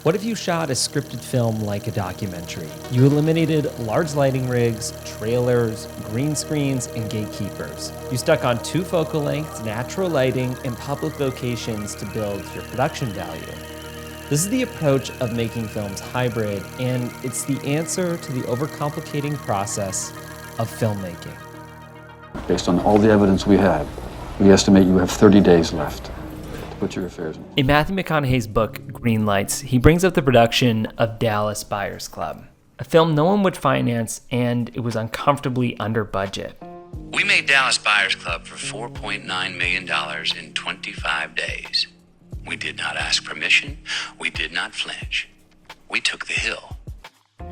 What if you shot a scripted film like a documentary? You eliminated large lighting rigs, trailers, green screens, and gatekeepers. You stuck on 2 focal lengths, natural lighting, and public locations to build your production value. This is the approach of making films hybrid, and it's the answer to the overcomplicating process of filmmaking. Based on all the evidence we have, we estimate you have 30 days left to put your affairs in. In Matthew McConaughey's book, Greenlight, he brings up the production of Dallas Buyers Club, a film no one would finance, and it was uncomfortably under budget. We made Dallas Buyers Club for $4.9 million in 25 days. We did not ask permission. We did not flinch. We took the hill.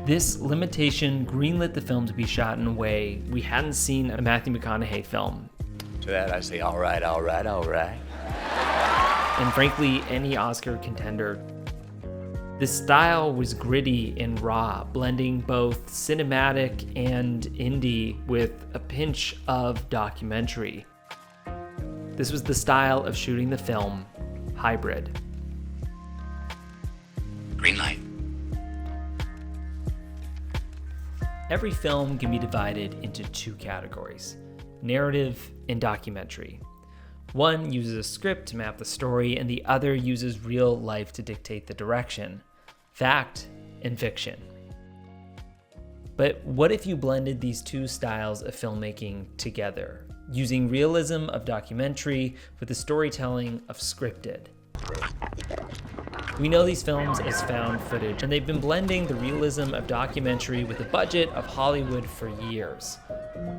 This limitation greenlit the film to be shot in a way we hadn't seen a Matthew McConaughey film. To that I say, all right, all right, all right. And frankly, any Oscar contender. This style was gritty and raw, blending both cinematic and indie with a pinch of documentary. This was the style of shooting the film Hybrid. Greenlight. Every film can be divided into 2 categories, narrative and documentary. One uses a script to map the story, and the other uses real life to dictate the direction, fact and fiction. But what if you blended these 2 styles of filmmaking together, using realism of documentary with the storytelling of scripted? We know these films as found footage, and they've been blending the realism of documentary with the budget of Hollywood for years.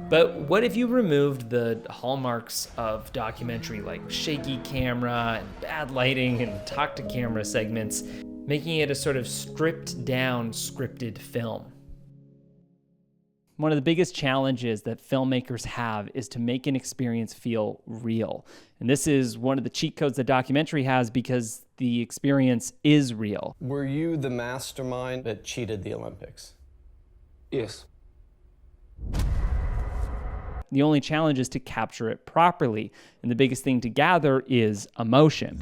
But what if you removed the hallmarks of documentary like shaky camera and bad lighting and talk to camera segments, making it a sort of stripped down scripted film? One of the biggest challenges that filmmakers have is to make an experience feel real. And this is one of the cheat codes that documentary has because the experience is real. Were you the mastermind that cheated the Olympics? Yes. The only challenge is to capture it properly. And the biggest thing to gather is emotion.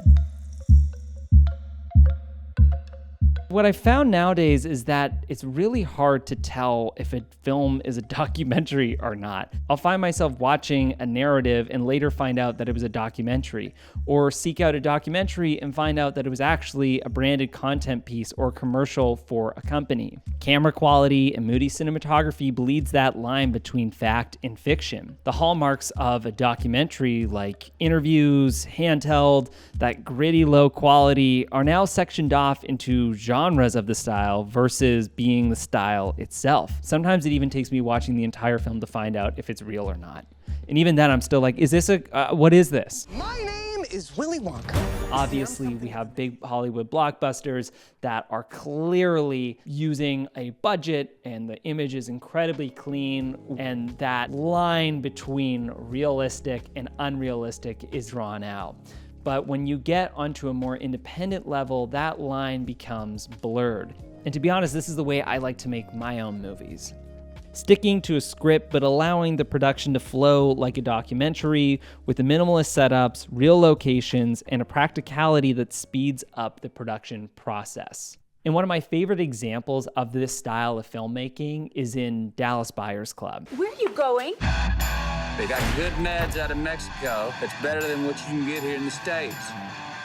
What I found nowadays is that it's really hard to tell if a film is a documentary or not. I'll find myself watching a narrative and later find out that it was a documentary, or seek out a documentary and find out that it was actually a branded content piece or commercial for a company. Camera quality and moody cinematography bleeds that line between fact and fiction. The hallmarks of a documentary, like interviews, handheld, that gritty low quality, are now sectioned off into genres of the style versus being the style itself. Sometimes it even takes me watching the entire film to find out if it's real or not. And even then I'm still like, is this what is this? My name is Willy Wonka. Obviously, we have big Hollywood blockbusters that are clearly using a budget and the image is incredibly clean, and that line between realistic and unrealistic is drawn out. But when you get onto a more independent level, that line becomes blurred. And to be honest, this is the way I like to make my own movies. Sticking to a script, but allowing the production to flow like a documentary with the minimalist setups, real locations, and a practicality that speeds up the production process. And one of my favorite examples of this style of filmmaking is in Dallas Buyers Club. Where are you going? They got good meds out of Mexico that's better than what you can get here in the States.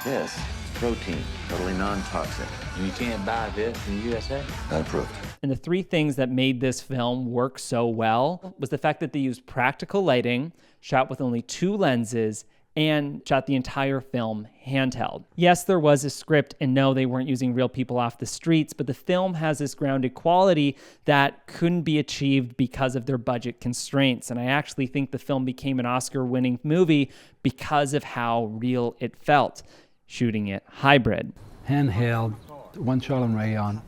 This is protein, totally non-toxic. And you can't buy this in the USA? Not approved. And the 3 things that made this film work so well was the fact that they used practical lighting, shot with only 2 lenses, and shot the entire film handheld. Yes, there was a script, and no, they weren't using real people off the streets, but the film has this grounded quality that couldn't be achieved because of their budget constraints. And I actually think the film became an Oscar-winning movie because of how real it felt, shooting it hybrid. Handheld, 1 shot on Rayon,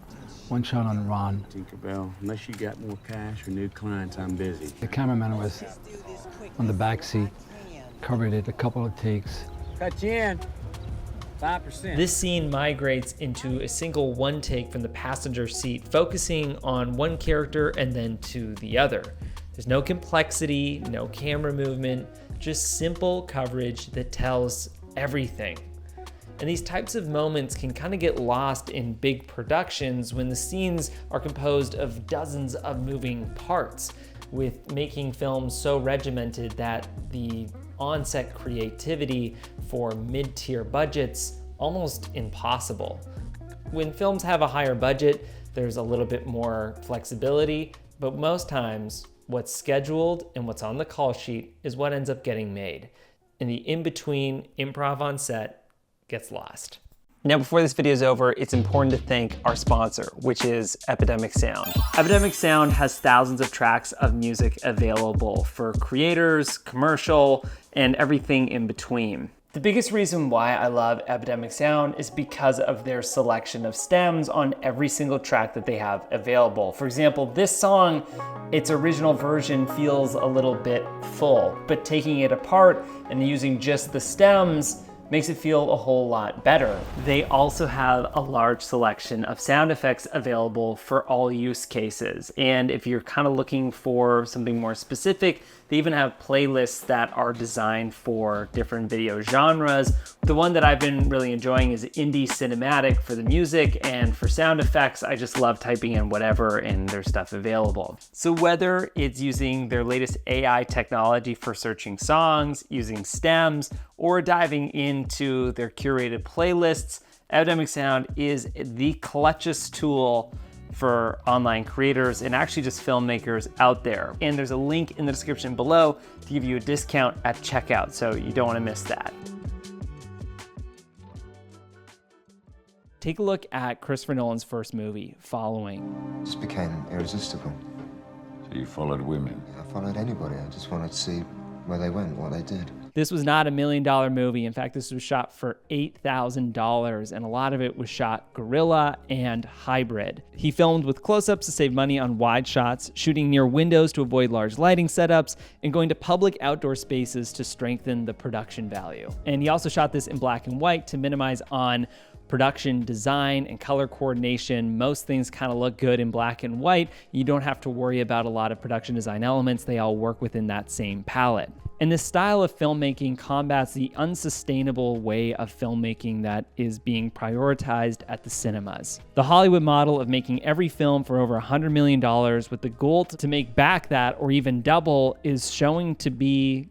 1 shot on Ron. Tinkerbell, unless you got more cash or new clients, I'm busy. The cameraman was on the back seat, covered it a couple of takes. Cut you in. 5%. This scene migrates into a single one take from the passenger seat, focusing on one character and then to the other. There's no complexity, no camera movement, just simple coverage that tells everything. And these types of moments can kind of get lost in big productions when the scenes are composed of dozens of moving parts, with making films so regimented that the on-set creativity for mid-tier budgets almost impossible. When films have a higher budget, there's a little bit more flexibility, but most times what's scheduled and what's on the call sheet is what ends up getting made. And the in-between improv on set gets lost. Now, before this video is over, it's important to thank our sponsor, which is Epidemic Sound. Epidemic Sound has thousands of tracks of music available for creators, commercial, and everything in between. The biggest reason why I love Epidemic Sound is because of their selection of stems on every single track that they have available. For example, this song, its original version feels a little bit full, but taking it apart and using just the stems makes it feel a whole lot better. They also have a large selection of sound effects available for all use cases. And if you're kind of looking for something more specific, they even have playlists that are designed for different video genres. The one that I've been really enjoying is indie cinematic for the music, and for sound effects, I just love typing in whatever and there's stuff available. So whether it's using their latest AI technology for searching songs, using stems, or diving into their curated playlists, Epidemic Sound is the clutchest tool for online creators and actually just filmmakers out there. And there's a link in the description below to give you a discount at checkout, so you don't want to miss that. Take a look at Christopher Nolan's first movie, Following. Just became irresistible. So you followed women? I followed anybody. I just wanted to see where they went, what they did. This was not $1 million movie. In fact, this was shot for $8,000, and a lot of it was shot guerrilla and hybrid. He filmed with close-ups to save money on wide shots, shooting near windows to avoid large lighting setups, and going to public outdoor spaces to strengthen the production value. And he also shot this in black and white to minimize on production design and color coordination. Most things kind of look good in black and white. You don't have to worry about a lot of production design elements. They all work within that same palette. And this style of filmmaking combats the unsustainable way of filmmaking that is being prioritized at the cinemas. The Hollywood model of making every film for over $100 million with the goal to make back that or even double is showing to be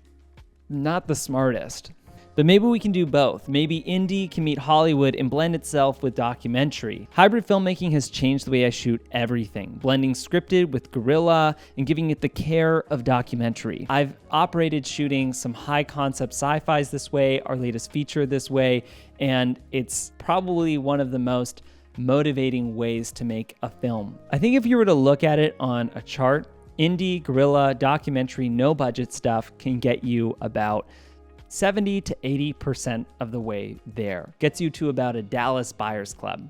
not the smartest. But maybe we can do both. Maybe indie can meet Hollywood and blend itself with documentary. Hybrid filmmaking has changed the way I shoot everything, blending scripted with guerrilla and giving it the care of documentary. I've operated shooting some high concept sci-fis this way, our latest feature this way, and it's probably one of the most motivating ways to make a film. I think if you were to look at it on a chart, indie, guerrilla, documentary, no budget stuff can get you about 70 to 80% of the way there. Gets you to about a Dallas Buyers Club.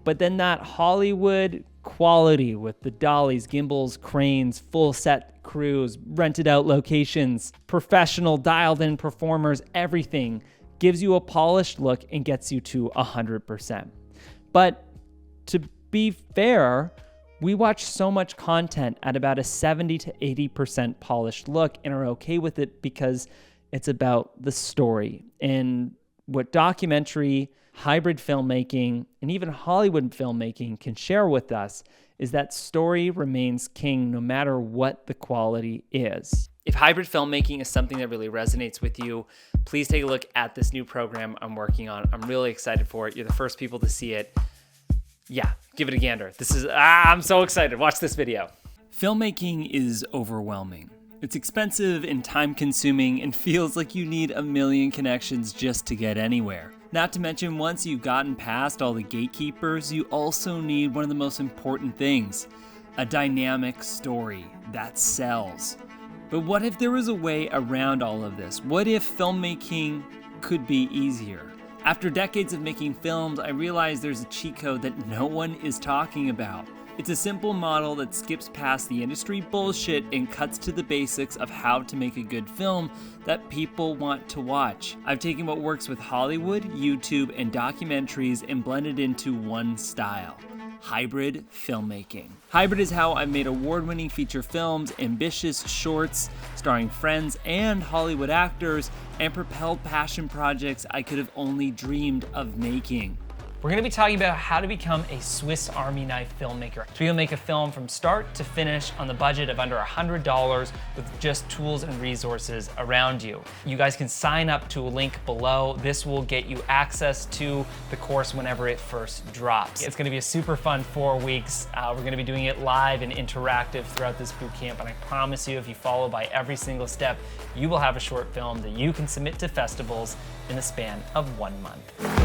But then that Hollywood quality with the dollies, gimbals, cranes, full set crews, rented out locations, professional dialed in performers, everything gives you a polished look and gets you to 100%. But to be fair, we watch so much content at about a 70 to 80% polished look and are okay with it because it's about the story. And what documentary, hybrid filmmaking, and even Hollywood filmmaking can share with us is that story remains king no matter what the quality is. If hybrid filmmaking is something that really resonates with you, please take a look at this new program I'm working on. I'm really excited for it. You're the first people to see it. Yeah, give it a gander. I'm so excited. Watch this video. Filmmaking is overwhelming. It's expensive and time-consuming and feels like you need a million connections just to get anywhere. Not to mention, once you've gotten past all the gatekeepers, you also need one of the most important things, a dynamic story that sells. But what if there was a way around all of this? What if filmmaking could be easier? After decades of making films, I realized there's a cheat code that no one is talking about. It's a simple model that skips past the industry bullshit and cuts to the basics of how to make a good film that people want to watch. I've taken what works with Hollywood, YouTube, and documentaries and blended into one style. hybrid filmmaking. Hybrid is how I've made award-winning feature films, ambitious shorts starring friends and Hollywood actors, and propelled passion projects I could have only dreamed of making. We're gonna be talking about how to become a Swiss Army knife filmmaker. So you'll make a film from start to finish on the budget of under $100 with just tools and resources around you. You guys can sign up to a link below. This will get you access to the course whenever it first drops. It's gonna be a super fun 4 weeks. We're gonna be doing it live and interactive throughout this boot camp, and I promise you, if you follow by every single step, you will have a short film that you can submit to festivals in the span of 1 month.